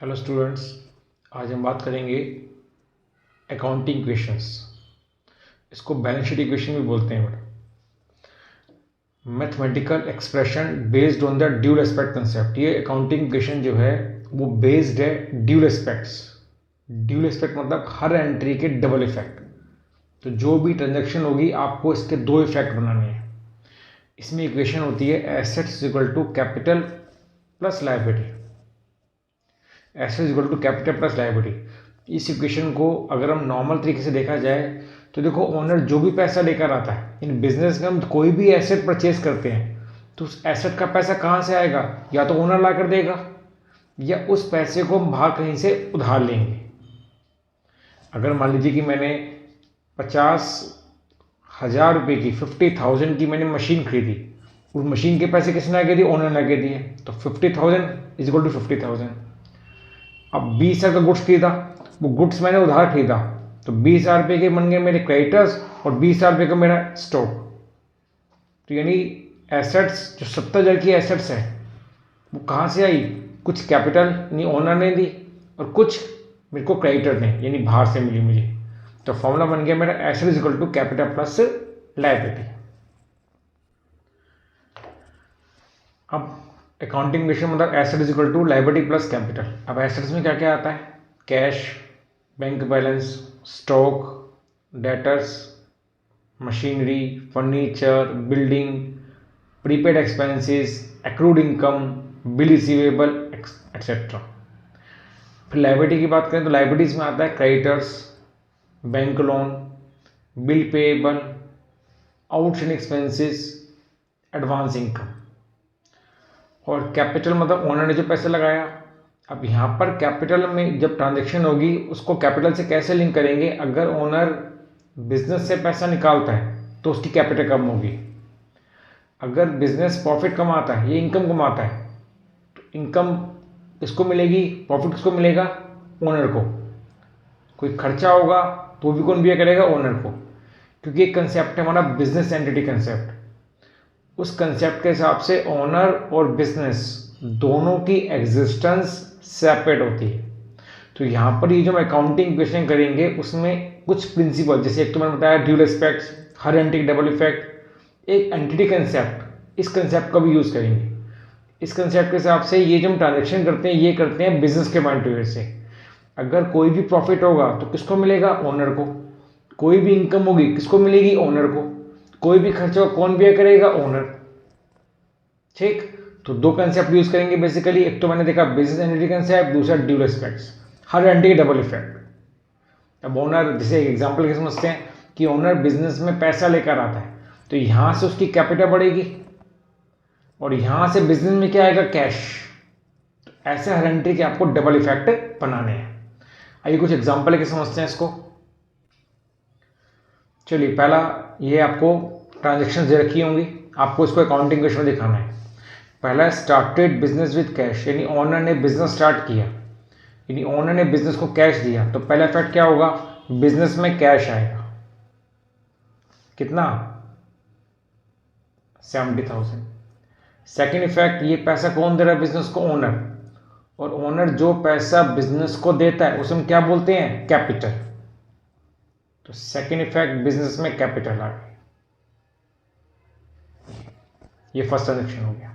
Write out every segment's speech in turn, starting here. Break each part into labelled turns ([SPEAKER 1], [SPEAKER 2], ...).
[SPEAKER 1] Hello students, आज हम बात करेंगे अकाउंटिंग इक्वेशंस। इसको बैलेंस शीट इक्वेशन भी बोलते हैं। Mathematical expression based on the dual aspect concept. ये अकाउंटिंग इक्वेशन जो है वो बेस्ड है ड्यूल एस्पेक्ट्स। ड्यूल एस्पेक्ट मतलब हर एंट्री के डबल इफेक्ट। तो जो भी ट्रांजेक्शन होगी आपको इसके दो इफेक्ट बनाने हैं। इसमें इक्वेशन होती है assets equal to capital plus liability. Assets equal to capital plus liability. इस इक्वेशन को अगर हम नॉर्मल तरीके से देखा जाए तो देखो, ओनर जो भी पैसा लेकर आता है इन बिजनेस में, हम कोई भी एसेट परचेज करते हैं तो उस एसेट का पैसा कहाँ से आएगा? या तो ओनर ला कर देगा या उस पैसे को हम बाहर कहीं से उधार लेंगे। अगर मान लीजिए कि मैंने 50,000 रुपये की 50,000 की मैंने मशीन खरीदी, उस मशीन के पैसे किसने आगे दिए? ओनर ने आगे दिए। तो 50,000 इज इक्वल टू 50,000। अब 20,000 का गुड्स खरीदा, वो गुड्स मैंने उधार खरीदा, तो 20,000 रुपये के बन गए मेरे क्रेडिटर्स और 20,000 रुपये का मेरा स्टॉक। तो यानी एसेट्स जो 70,000 की एसेट्स है वो कहाँ से आई? कुछ कैपिटल यानी ओनर ने दी और कुछ मेरे को क्रेडिटर ने यानी बाहर से मिली मुझे। तो फॉर्मूला बन गया मेरा asset is equal to capital plus liability. अब अकाउंटिंग इक्वेशन मतलब asset is equal to liability plus capital. अब एसेट्स में क्या क्या आता है? Cash, bank balance, stock, debtors, machinery, furniture, building, prepaid expenses, accrued income, bill receivable etcetera. फिर liability की बात करें तो लायबिलिटीज में आता है creditors, bank loan, bill payable, outstanding expenses, advance income. और कैपिटल मतलब ओनर ने जो पैसे लगाया। अब यहाँ पर कैपिटल में जब ट्रांजैक्शन होगी उसको कैपिटल से कैसे लिंक करेंगे? अगर ओनर बिजनेस से पैसा निकालता है तो उसकी कैपिटल कम होगी। अगर बिजनेस प्रॉफिट कमाता है, ये इनकम कमाता है, तो इनकम किसको मिलेगी? प्रॉफिट किसको मिलेगा? ओनर को। कोई खर्चा होगा तो भी कौन बियर करेगा? ओनर को। क्योंकि एक कंसेप्ट है हमारा बिजनेस एंटिटी कंसेप्ट। उस कंसेप्ट के हिसाब से ओनर और बिजनेस दोनों की एग्जिस्टेंस सेपरेट होती है। तो यहाँ पर ये जो हम अकाउंटिंग इक्वेशन करेंगे उसमें कुछ प्रिंसिपल, जैसे एक तो मैंने बताया ड्यूल एस्पेक्ट्स, हर एंटिटी डबल इफेक्ट, एक एंटिटी कंसेप्ट, इस कंसेप्ट का भी यूज करेंगे। इस कंसेप्ट के हिसाब से ये जो हम ट्रांजेक्शन करते हैं ये करते हैं बिजनेस के पॉइंट ऑफ व्यू से। अगर कोई भी प्रॉफिट होगा तो किसको मिलेगा? ओनर को। कोई भी इनकम होगी किसको मिलेगी? ओनर को। कोई भी खर्चा कौन बियर करेगा? ओनर। ठीक, तो दो कंसेप्ट यूज करेंगे बेसिकली। एक तो मैंने देखा बिजनेस एंटिटी कंसेप्ट, दूसरा ड्यूल एस्पेक्ट्स, हर एंटिटी डबल इफेक्ट। अब ओनर, जैसे एग्जांपल के समझते हैं कि ओनर बिजनेस में पैसा लेकर आता है तो यहां से उसकी कैपिटल बढ़ेगी और यहां से बिजनेस में क्या आएगा? कैश। तो ऐसे हर एंट्री के आपको डबल इफेक्ट बनाने हैं। आइए कुछ एग्जांपल लेके समझते हैं इसको। चलिए, पहला ये आपको ट्रांजेक्शन दे रखी होंगी, आपको इसको अकाउंटिंग इक्वेशन में दिखाना है। पहला स्टार्टेड बिजनेस विद कैश, यानी ओनर ने बिजनेस स्टार्ट किया, यानी ओनर ने बिजनेस को कैश दिया। तो पहला इफेक्ट क्या होगा? बिजनेस में कैश आएगा। कितना? 70,000। सेकेंड इफेक्ट, ये पैसा कौन दे रहा है बिजनेस को? ओनर। और ओनर जो पैसा बिजनेस को देता है उसे हम क्या बोलते हैं? कैपिटल। तो सेकेंड इफेक्ट, बिजनेस में कैपिटल आ गई। ये फर्स्ट ट्रांजेक्शन हो गया।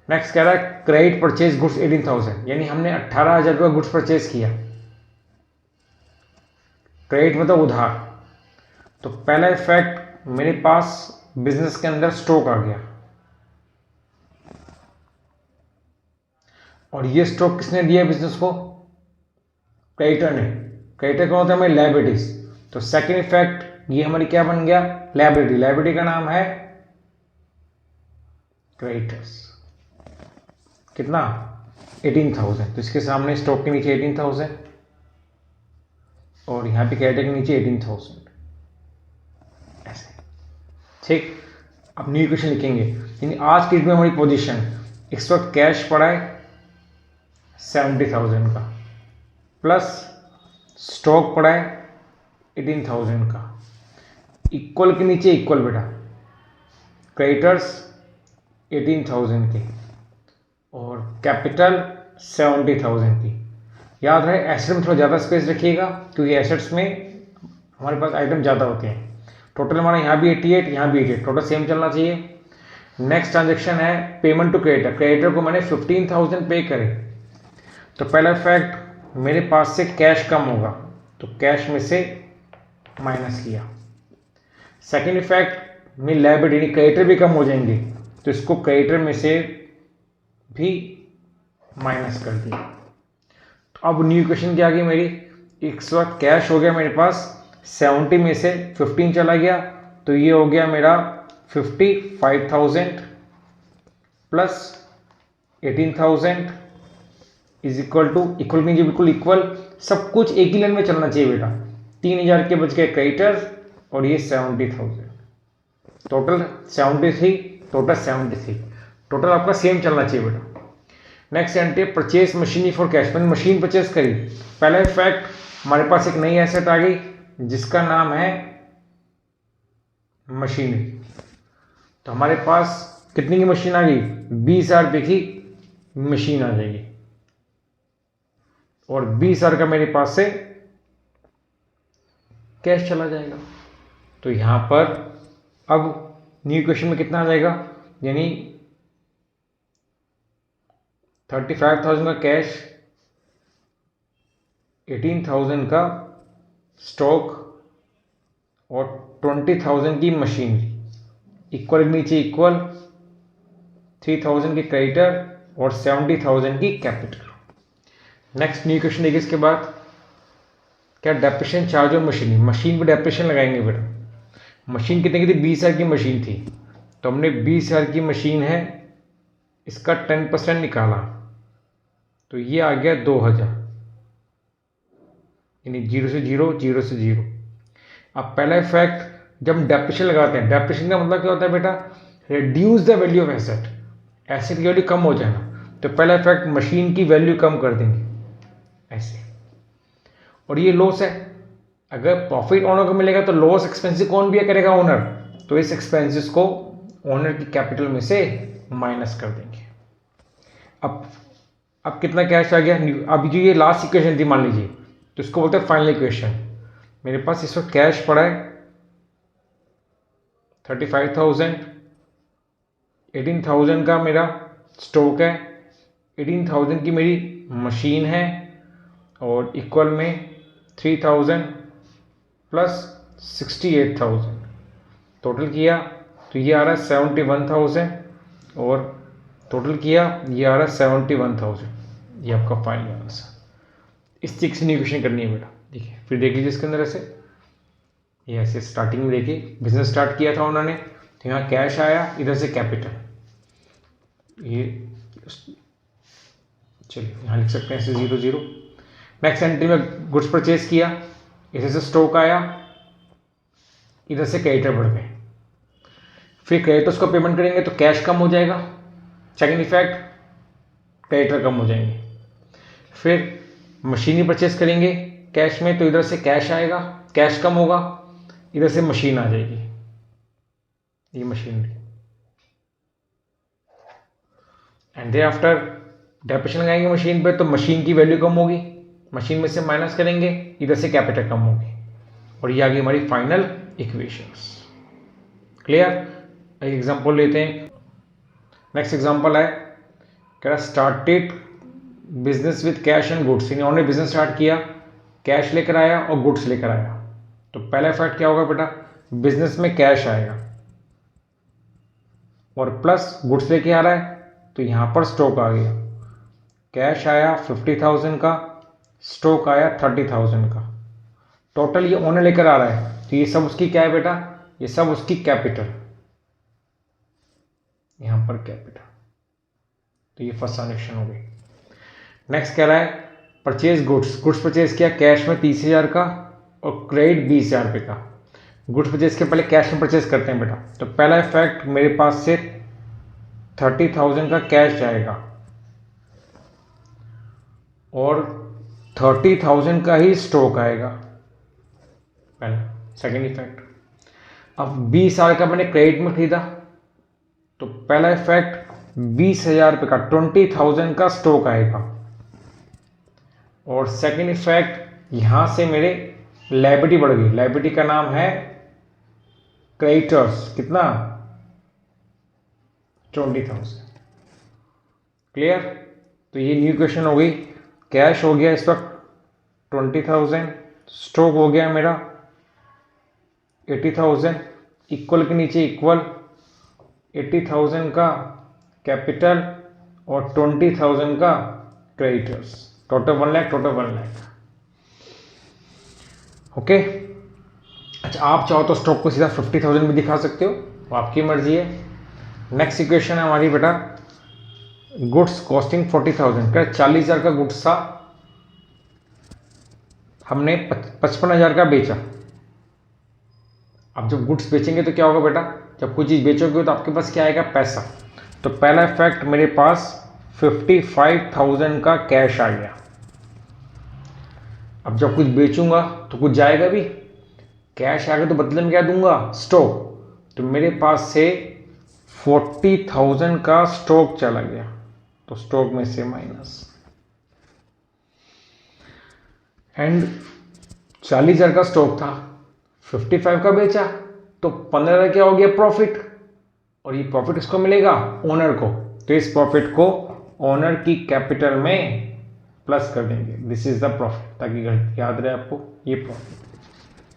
[SPEAKER 1] नेक्स्ट कह रहा है क्रेडिट परचेज गुड्स 18,000, यानी हमने 18,000 रुपये गुड्स परचेज किया। क्रेडिट मतलब उधार। तो पहला इफेक्ट, मेरे पास बिजनेस के अंदर स्टॉक आ गया और ये स्टॉक किसने दिया बिजनेस को? क्रेडिटर ने। क्रेडिटर कौन होता है? हमारी लायबिलिटीज। तो सेकेंड इफेक्ट, ये हमारी क्या बन गया? लायबिलिटी। लायबिलिटी का नाम है क्रेडिटर्स। कितना? 18,000। तो इसके सामने स्टॉक के नीचे 18,000 और यहां पे क्रेडिटर के नीचे 18,000, ऐसे। ठीक, अब न्यू इक्वेशन लिखेंगे। यानी आज की डेट में हमारी पोजीशन, इस वक्त कैश पड़ा है 70,000 का, प्लस स्टॉक पड़ा है 18,000 का, इक्वल के नीचे इक्वल बेटा, क्रेडिटर्स 18,000 के और कैपिटल 70,000 की। याद रहे एसेट में थोड़ा ज़्यादा स्पेस रखिएगा क्योंकि एसेट्स में हमारे पास आइटम ज़्यादा होते हैं। टोटल हमारा यहाँ भी 88, यहाँ भी 88, टोटल सेम चलना चाहिए। नेक्स्ट ट्रांजेक्शन है पेमेंट टू क्रेडिटर। क्रेडिटर को मैंने 15,000 पे करे, तो पहला फैक्ट मेरे पास से कैश कम होगा, तो कैश में से माइनस किया। सेकेंड इफेक्ट मेरी लायबिलिटी क्रेडिटर भी कम हो जाएंगे, तो इसको क्रेडिटर में से भी माइनस कर दिया। तो अब न्यू इक्वेशन क्या आ गई मेरी, इस वक्त कैश हो गया मेरे पास 70 में से 15 चला गया, तो ये हो गया मेरा 55,000 plus 18,000 is equal to, equal mean बिल्कुल इक्वल, सब कुछ एक ही लाइन में चलना चाहिए बेटा। 3,000 के बच गए क्रेडिटर और ये 70,000, टोटल 73, टोटल 73, टोटल आपका सेम चलना चाहिए बेटा। Next entry purchase machinery for cash, मैंने मशीन परचेज करी। पहला इफेक्ट हमारे पास एक नई एसेट आ गई जिसका नाम है मशीनरी। तो हमारे पास कितनी की मशीन आ गई, 20,000 रुपये की मशीन आ जाएगी और 20,000 का मेरे पास से कैश चला जाएगा। तो यहां पर अब न्यू इक्वेशन में कितना आ जाएगा, यानी 35,000 का कैश, 18,000 का स्टॉक और 20,000 की मशीनरी, इक्वल नीचे इक्वल, 3,000 की क्रेडिटर और 70,000 की कैपिटल। नेक्स्ट न्यू क्वेश्चन देखिए इसके बाद, क्या डेप्रिसिएशन चार्ज और मशीनरी, मशीन पे डेप्रिसिएशन लगाएंगे बेटा। मशीन कितने की थी, 20,000 की मशीन थी, तो हमने 20,000 की मशीन है, इसका 10% निकाला, तो ये आ गया 2,000, यानी 0 से 0, 0 से 0। अब पहला इफेक्ट जब हम डेप्रिसिएशन लगाते हैं, डेप्रिसिएशन का मतलब क्या होता है बेटा, reduce the value of asset, asset की वैल्यू कम हो जाना। तो पहला इफेक्ट मशीन की वैल्यू कम कर देंगे ऐसे, और ये लॉस है। अगर प्रॉफिट ओनर को मिलेगा तो लॉस एक्सपेंसिव कौन भी करेगा, ओनर, तो इस एक्सपेंसिस को ओनर की कैपिटल में से माइनस कर देंगे। अब कितना कैश आ गया, अभी जो ये लास्ट इक्वेशन थी मान लीजिए, तो इसको बोलते हैं फाइनल इक्वेशन। मेरे पास इस वक्त कैश पड़ा है 35,000, 18,000 का मेरा स्टॉक है, 18,000 की मेरी मशीन है और इक्वल में 3,000 प्लस 68,000 टोटल किया, तो ये आ रहा है 71,000 और टोटल किया ये आ रहा है 71,000, ये आपका फाइनल आंसर। इस तरीके से इक्वेशन करनी है बेटा। देखिए फिर देख लीजिए इसके अंदर ऐसे, ये ऐसे स्टार्टिंग में देखिए बिजनेस स्टार्ट किया था उन्होंने, तो यहाँ कैश आया, इधर से कैपिटल, ये चलिए यहाँ लिख सकते हैं ऐसे 0 0। नेक्स्ट एंट्री में गुड्स परचेज किया, इधर से स्टॉक आया, इधर से क्रेडिटर बढ़ गए, फिर क्रेडिटर्स को पेमेंट करेंगे तो कैश कम हो जाएगा, सेकेंड इफेक्ट क्रेडिटर कम हो जाएंगे। फिर मशीनरी परचेज करेंगे कैश में, तो इधर से कैश आएगा, कैश कम होगा, इधर से मशीन आ जाएगी, ये machinery. And they after depreciation लगाएंगे मशीन पे, तो मशीन की वैल्यू कम होगी, मशीन में से माइनस करेंगे, इधर से कैपिटल कम होगी, और ये आ गई हमारी फाइनल इक्वेशंस। क्लियर। एक एग्जांपल लेते हैं। नेक्स्ट एग्जांपल है, कह रहा started business with cash and goods, इन्होंने बिजनेस स्टार्ट किया, कैश लेकर आया और गुड्स लेकर आया। तो पहला इफेक्ट क्या होगा बेटा, बिजनेस में कैश आएगा और प्लस गुड्स लेके आ रहा है, तो यहां पर स्टॉक आ गया, कैश आया 50,000 का, स्टॉक आया 30,000 का, टोटल ये ओनर लेकर आ रहा है, तो ये सब उसकी क्या है बेटा, ये सब उसकी कैपिटल, यहां पर कैपिटल। तो ये फर्स्ट ट्रांजेक्शन हो गई। नेक्स्ट कह रहा है परचेज गुड्स, गुड्स परचेज किया कैश में 30,000 का और क्रेडिट 20,000 रुपये का। गुड्स परचेज के पहले कैश में परचेज करते हैं बेटा, तो पहला इफेक्ट मेरे पास से 30,000 का कैश जाएगा और 30,000 का ही स्टॉक आएगा पहला, सेकेंड इफेक्ट। अब 20,000 का मैंने क्रेडिट में खरीदा, तो पहला इफेक्ट 20,000 रुपये का 20,000 का स्टॉक आएगा, और सेकंड इफेक्ट यहाँ से मेरे लायबिलिटी बढ़ गई। लायबिलिटी का नाम है क्रेडिटर्स, कितना 20,000। क्लियर? तो ये न्यू क्वेश्चन हो गई। कैश हो गया इस वक्त 20,000, स्टॉक हो गया मेरा 80,000, इक्वल के नीचे इक्वल 80,000 का कैपिटल और 20,000 का creditors, total 1 lakh, total 1 lakh. Okay. अच्छा, आप चाहो तो स्टॉक को सीधा 50,000 भी दिखा सकते हो, वो आपकी मर्जी है। नेक्स्ट इक्वेशन है हमारी बेटा, गुड्स कॉस्टिंग 40,000 का 40,000 का गुड्स था, हमने 55,000 का बेचा। अब जब गुड्स बेचेंगे तो क्या होगा बेटा, जब कोई चीज़ बेचोगे तो आपके पास क्या आएगा, पैसा। तो पहला इफेक्ट मेरे पास 55,000 का कैश आ गया। अब जब कुछ बेचूंगा तो कुछ जाएगा भी, कैश आएगा तो बदले में क्या दूंगा, स्टॉक। तो मेरे पास से 40,000 का स्टॉक चला गया, तो स्टॉक में से माइनस। एंड 40,000 का स्टॉक था, 55 का बेचा, तो 15,000 क्या हो गया, प्रॉफिट। और ये प्रॉफिट किसको मिलेगा, ओनर को। तो इस प्रॉफिट को ओनर की कैपिटल में प्लस कर देंगे, दिस इज द प्रॉफिट, ताकि याद रहे आपको, ये प्रॉफिट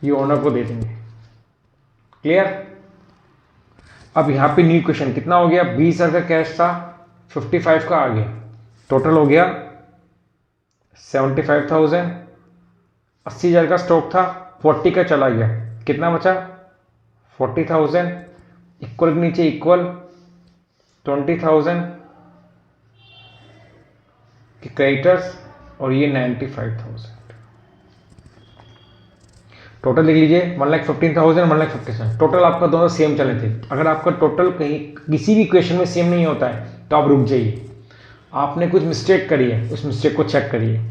[SPEAKER 1] ये ओनर को दे देंगे। क्लियर? अब यहाँ पे न्यू क्वेश्चन कितना हो गया, 20,000 का कैश था, 55 का आ गया, टोटल हो गया 75,000। 80,000 का स्टॉक था, 40 का चला गया, कितना बचा 40,000, इक्वल के नीचे इक्वल 20,000 के क्रेडिटर्स और ये 95,000। टोटल देख लीजिए 1,15,000, 1,57,000, टोटल आपका दोनों सेम चले थे। अगर आपका टोटल कहीं किसी भी क्वेश्चन में सेम नहीं होता है तो आप रुक जाइए, आपने कुछ मिस्टेक करी है, उस मिस्टेक को चेक करिए।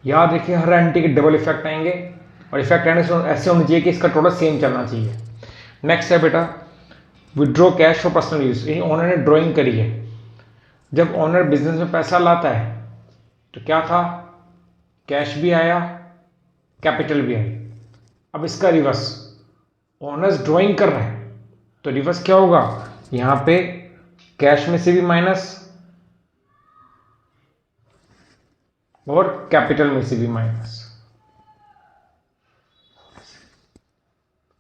[SPEAKER 1] याद रखिए हर एंट्री के डबल इफेक्ट आएंगे, और इफेक्ट आने से ऐसे होना चाहिए कि इसका टोटल सेम चलना चाहिए। नेक्स्ट है बेटा, withdraw cash for personal use. ये ओनर ने ड्राइंग करी है। जब ओनर बिजनेस में पैसा लाता है तो क्या था, कैश भी आया, कैपिटल भी आई। अब इसका रिवर्स, ओनर्स ड्राइंग कर रहा है तो रिवर्स क्या होगा, यहां पे कैश में से भी माइनस और कैपिटल में से भी माइनस।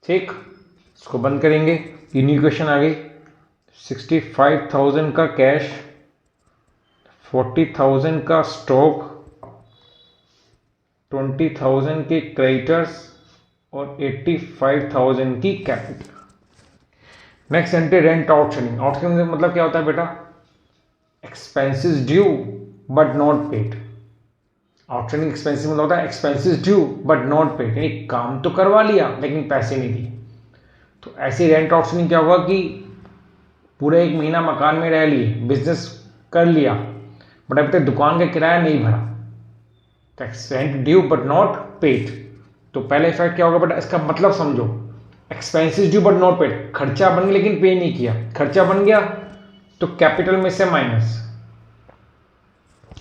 [SPEAKER 1] ठीक, इसको बंद करेंगे। ये न्यू क्वेश्चन आ गई, 65,000 का कैश, 40,000 का स्टॉक, 20,000 के क्रेडिटर्स और 85,000 की capital. Next entry, rent outstanding. Outstanding मतलब क्या होता है बेटा, expenses due but not paid. Outstanding expensive मतलब होता है expenses due but not paid, यानी काम तो करवा लिया लेकिन पैसे नहीं दिए। तो ऐसी रेंट आउटस्टैंडिंग क्या होगा कि पूरा 1 महीना मकान में रह लिए, बिजनेस कर लिया, बट अभी तक दुकान का किराया नहीं भरा, rent due but not paid. तो पहला इफेक्ट क्या होगा बेटा, इसका मतलब समझो, expenses due but not paid, खर्चा बन गया लेकिन पे नहीं किया। खर्चा बन गया तो कैपिटल में से माइनस,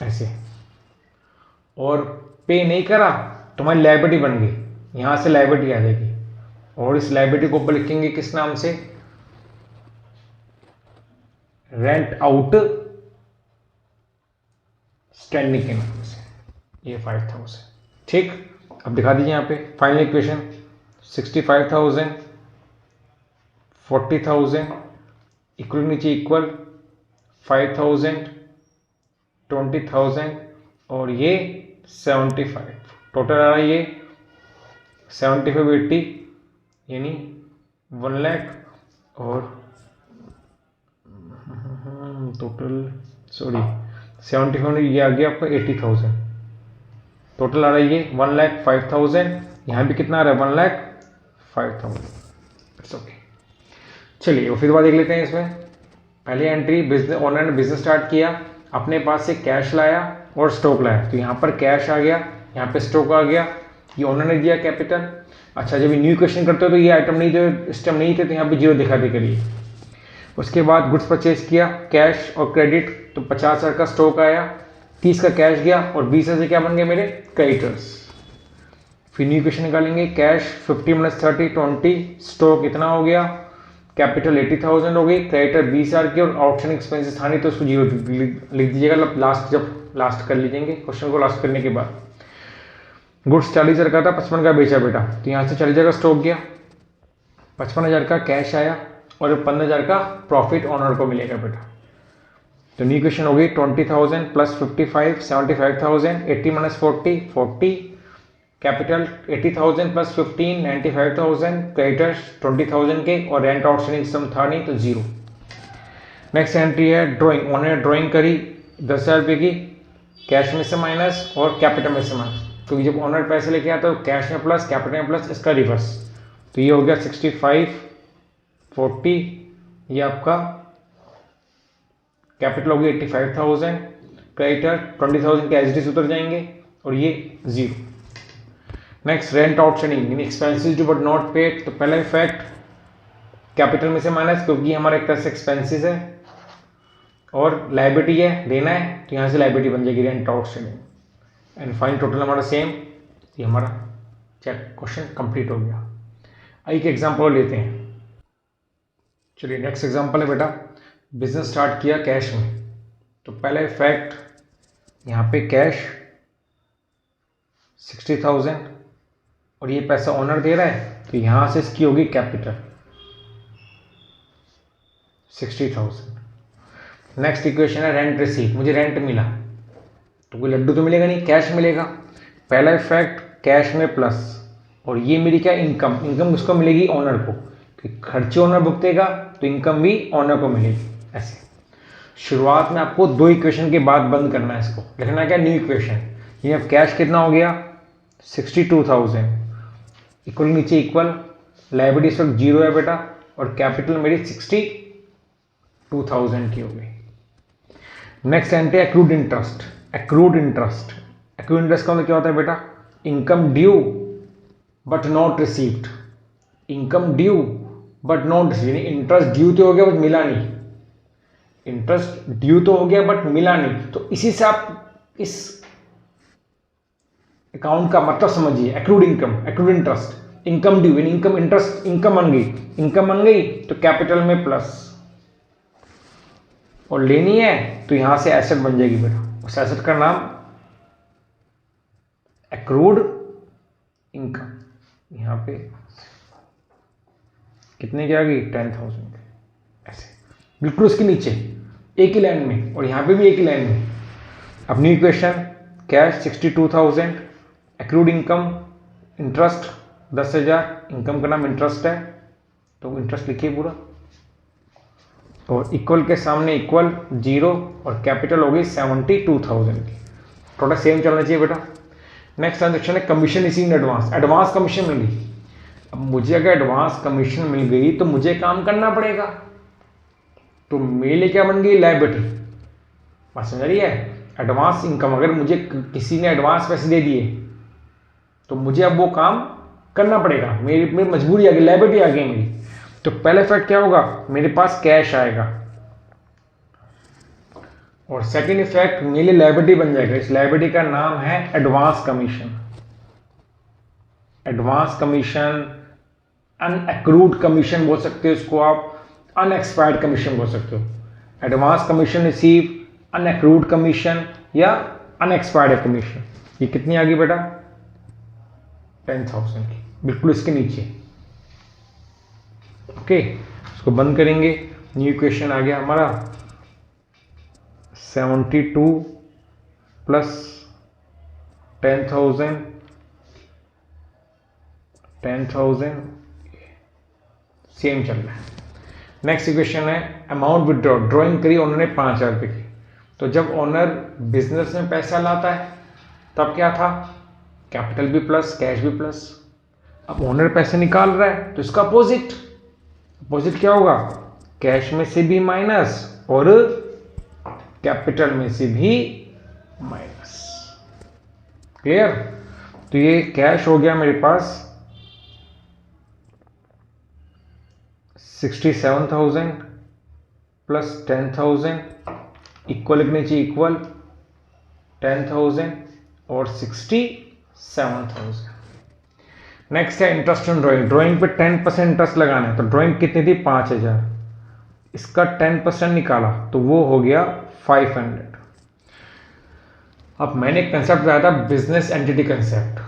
[SPEAKER 1] ऐसे, और पे नहीं करा तो हमारी लायबिलिटी बन गई, यहां से लायबिलिटी आ जाएगी, और इस लायबिलिटी को ऊपर लिखेंगे किस नाम से, रेंट आउट स्टैंडिंग के नाम से, ये 5,000। ठीक, अब दिखा दीजिए यहाँ पे फाइनल इक्वेशन, 65,000, 40,000, इक्वल नीचे इक्वल 5,000, 20,000 और ये 75, टोटल आ रहा है ये 75, 80 यानी 1 लाख, और टोटल सॉरी 75 ये आ गया आपका 80,000, टोटल आ रहा है ये 1,05,000। यहाँ भी कितना आ रहा है 1,05,000। It's okay. चलिए वो फिर बात देख लेते हैं। इसमें पहली एंट्री, बिजनेस, ओनर ने बिजनेस स्टार्ट किया, अपने पास से कैश लाया और स्टॉक लाया, तो यहाँ पर कैश आ गया, यहाँ पे स्टॉक आ गया, ये ओनर ने दिया कैपिटल। अच्छा, जब ये न्यू क्वेश्चन करते हो तो ये आइटम नहीं थे, इस टाइम नहीं थे, तो यहाँ पे जीरो दिखा दे करिए। उसके बाद गुड्स परचेज किया, कैश और क्रेडिट, तो 50,000 का स्टॉक आया, 30 का कैश गया और 20 से क्या बन गए मेरे क्रेडिटर्स। फिर न्यू इक्वेशन निकालेंगे, कैश 50 - 30 20, स्टॉक कितना हो गया, कैपिटल 80,000 हो गई, क्रेडिटर 20,000 की और आउटस्टैंडिंग एक्सपेंसेस था नहीं तो उसको 0 लिख दीजिएगा लास्ट, जब लास्ट कर लीजिएंगे क्वेश्चन को लास्ट करने के बाद। गुड्स 40,000 का था, 55 का बेचा बेटा, तो यहाँ से 40,000 का स्टॉक गया, 55,000 का कैश आया और 15,000 का प्रॉफिट ऑनर को मिलेगा बेटा। तो न्यू इक्वेशन हो गई 20,000 + 55 75,000, 80 - 40 40, कैपिटल 80,000 + 15 95,000, क्रेडिटर्स 20,000 के और रेंट आउटस्टैंडिंग सम था नहीं तो 0। नेक्स्ट एंट्री है ड्राइंग, उन्होंने ड्राइंग करी 10,000 रुपये की, कैश में से माइनस और कैपिटल में से माइनस, क्योंकि जब ऑनर पैसे लेके आता है तो कैश में प्लस कैपिटल में प्लस, इसका रिवर्स। तो ये हो गया 65 40, ये आपका कैपिटल हो गया 85,000, क्रेडिटर 20,000 के एच उतर जाएंगे और ये 0। नेक्स्ट रेंट आउटस्टैंडिंग यानी एक्सपेंसेस जो बट नॉट पेड, तो पहला इफेक्ट कैपिटल में से माइनस, क्योंकि हमारा एक तरह से एक्सपेंसेस है और लाइबिलिटी है, देना है, तो यहाँ से लाइबिलिटी बन जाएगी rent outstanding. And final total हमारा सेम, ये हमारा चेक क्वेश्चन कंप्लीट हो गया। एक एग्जांपल लेते हैं, चलिए नेक्स्ट एग्जांपल है बेटा, बिजनेस स्टार्ट किया कैश में, तो पहला इफेक्ट यहाँ पे कैश 60,000 और ये पैसा ओनर दे रहा है, तो यहाँ से इसकी होगी कैपिटल 60,000। नेक्स्ट इक्वेशन है रेंट रिसीव, मुझे रेंट मिला तो कोई लड्डू तो मिलेगा नहीं, कैश मिलेगा। पहला इफेक्ट कैश में प्लस और ये मेरी क्या इनकम, इनकम किसको मिलेगी, ओनर को, कि खर्चे ओनर भुगतेगा तो इनकम भी ओनर को मिलेगी। ऐसे शुरुआत में आपको 2 इक्वेशन के बाद बंद करना है, इसको लिखना क्या न्यू इक्वेशन। ये अब कैश कितना हो गया 62,000, इक्वल नीचे इक्वल, लायबिलिटी इस वक्त 0 है बेटा और कैपिटल मेरी 62,000 की हो गई। Next entry accrued interest, accrued interest, accrued interest का मतलब क्या होता है बेटा, income due but not received, income due but not received, यानी इंटरेस्ट ड्यू तो हो गया बट मिला नहीं, इंटरेस्ट ड्यू तो हो गया बट मिला नहीं, तो इसी से आप इस अकाउंट का मतलब समझिए, accrued income, accrued interest, income due यानी इनकम, इंटरेस्ट इनकम बन गई, इनकम बन गई तो कैपिटल में प्लस और लेनी है तो यहां से एसेट बन जाएगी बेटा, उस एसेट का नाम एक्रूड इनकम। यहां पे कितने की आ गई 10,000, ऐसे बिल्कुल उसके नीचे एक ही लाइन में और यहां पे भी एक ही लाइन में। अब new equation, cash 62,000, accrued income interest 10,000, income का नाम इंटरेस्ट है तो इंटरेस्ट लिखिए पूरा, और इक्वल के सामने इक्वल 0 और कैपिटल हो गई 72,000 की, थोड़ा सेम चलना चाहिए बेटा। नेक्स्ट ट्रांजेक्शन है commission received advance, advance commission मिल गई। अब मुझे अगर एडवांस कमीशन मिल गई तो मुझे काम करना पड़ेगा, तो मेरे लिए क्या बन गई लायबिलिटी, बात समझ रही है। एडवांस इनकम, अगर मुझे किसी ने एडवांस पैसे दे दिए तो मुझे अब वो काम करना पड़ेगा, मेरी मजबूरी आ गई, लायबिलिटी आ गई मेरी। तो पहला इफेक्ट क्या होगा, मेरे पास कैश आएगा और सेकंड इफेक्ट मेरे लिए लायबिलिटी बन जाएगा, इस लायबिलिटी का नाम है advance commission. Advance commission, unaccrued commission बोल सकते हो इसको आप, अनएक्सपायर्ड कमीशन बोल सकते हो। एडवांस कमीशन रिसीव, अनएक्रूड कमीशन या अनएक्सपायर्ड कमीशन। ये कितनी आ गई बेटा 10,000 की, बिल्कुल इसके नीचे। ओके, इसको बंद करेंगे, न्यू इक्वेशन आ गया हमारा 72 प्लस 10,000 सेम चल रहा है। नेक्स्ट इक्वेशन है अमाउंट विड्रॉ, ड्रॉइंग करी उन्होंने 5,000 रुपये की, तो जब ओनर बिजनेस में पैसा लाता है तब क्या था, कैपिटल भी प्लस कैश भी प्लस। अब ओनर पैसे निकाल रहा है तो इसका अपोजिट, अपोजिट क्या होगा, कैश में से भी माइनस और कैपिटल में से भी माइनस। क्लियर। तो ये कैश हो गया मेरे पास 67,000 प्लस 10,000 इक्वल लिखने चाहिए, इक्वल 10,000 और 67,000। नेक्स्ट है इंटरेस्ट ऑन ड्राइंग। ड्राइंग पे 10% इंटरेस्ट लगाना है, तो ड्राइंग कितनी थी 5,000, इसका 10% निकाला तो वो हो गया 500। अब मैंने कंसेप्ट बताया था बिजनेस एंटिटी कंसेप्ट,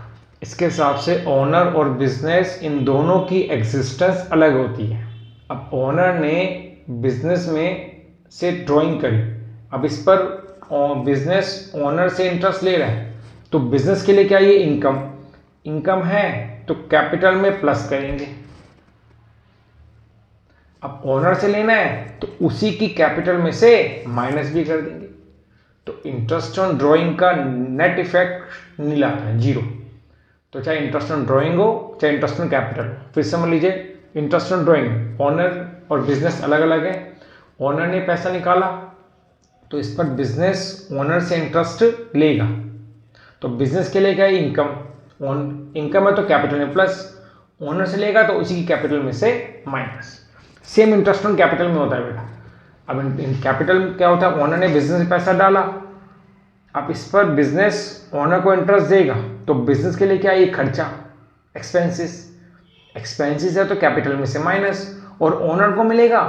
[SPEAKER 1] इसके हिसाब से ओनर और बिजनेस इन दोनों की एग्जिस्टेंस अलग होती है। अब ओनर ने बिजनेस में से ड्राइंग करी, अब इस पर बिजनेस ओनर से इंटरेस्ट ले रहा है, तो बिजनेस के लिए क्या ये इनकम है, तो कैपिटल में प्लस करेंगे। अब ओनर से लेना है तो उसी की कैपिटल में से माइनस भी कर देंगे, तो इंटरेस्ट ऑन ड्राइंग का नेट इफेक्ट नील आता है, 0। तो चाहे इंटरेस्ट ऑन ड्राइंग हो चाहे इंटरेस्ट ऑन कैपिटल। फिर समझ लीजिए इंटरेस्ट ऑन ड्राइंग, ओनर और बिजनेस अलग अलग है। ओनर ने पैसा निकाला तो इस पर बिजनेस ओनर से इंटरेस्ट लेगा, तो बिजनेस के लिए क्या है इनकम है तो कैपिटल में प्लस, ओनर से लेगा तो उसी की कैपिटल में से minus. Same interest on capital में होता है बेटा। अब कैपिटल क्या होता है, ओनर ने बिजनेस में पैसा डाला, अब इस पर बिजनेस ओनर को इंटरेस्ट देगा, तो बिजनेस के लिए क्या है ये खर्चा, एक्सपेंसेस है तो कैपिटल में से माइनस, और ओनर को मिलेगा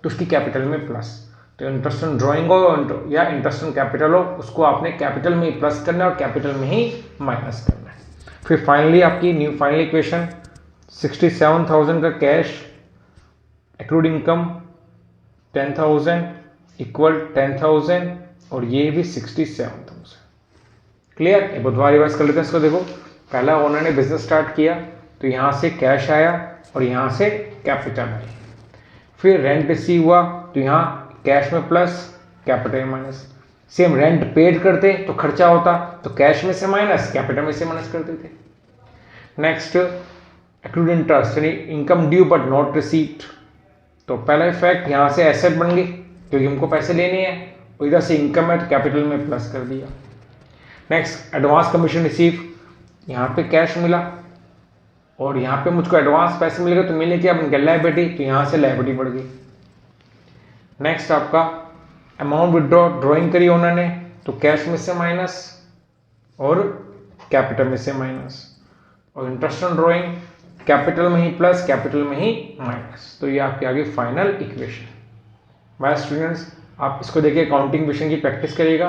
[SPEAKER 1] तो उसकी कैपिटल में प्लस। तो इंटरेस्ट ऑन ड्राइंग हो या इंटरेस्ट ऑन कैपिटल हो, उसको आपने कैपिटल में ही प्लस करना है और कैपिटल में ही माइनस करना है। फिर फाइनली आपकी न्यू फाइनल इक्वेशन 67,000 का कैश, एक्रूड इनकम 10,000 इक्वल 10,000 और ये भी 67,000। क्लियर? एक बुधवार रिवाइज कर लेते हैं इसको। देखो पहला ओनर ने बिजनेस स्टार्ट किया तो यहाँ से कैश आया और यहाँ से कैपिटल आई, फिर रेंट रिसीव हुआ तो यहाँ कैश में प्लस कैपिटल में माइनस। सेम रेंट पेड करते तो खर्चा होता तो कैश में से माइनस कैपिटल में से माइनस करते थे। नेक्स्ट एक्रूड इंटरेस्ट यानी income due but not received, तो पहला इफेक्ट यहाँ से एसेट बन गई क्योंकि हमको पैसे लेने हैं, और इधर से इनकम है तो कैपिटल में प्लस कर दिया। नेक्स्ट एडवांस कमीशन रिसीव, यहाँ पे कैश मिला और यहाँ पे मुझको एडवांस पैसे मिलेगा तो मिले क्या बन गया लायबिलिटी, तो यहाँ से लायबिलिटी बढ़ गई। नेक्स्ट आपका अमाउंट विड्रॉ, ड्रॉइंग करी ओनर ने तो कैश में से माइनस और कैपिटल में से माइनस, और इंटरेस्ट ऑन ड्रॉइंग कैपिटल में ही प्लस कैपिटल में ही माइनस। तो ये आपकी आगे फाइनल इक्वेशन। बाय स्टूडेंट्स, आप इसको देखिए अकाउंटिंग क्वेश्चन की प्रैक्टिस करिएगा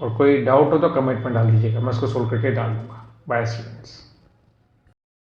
[SPEAKER 1] और कोई डाउट हो तो कमेंट में डाल दीजिएगा, मैं इसको सोल्व करके डाल दूंगा। Bye students.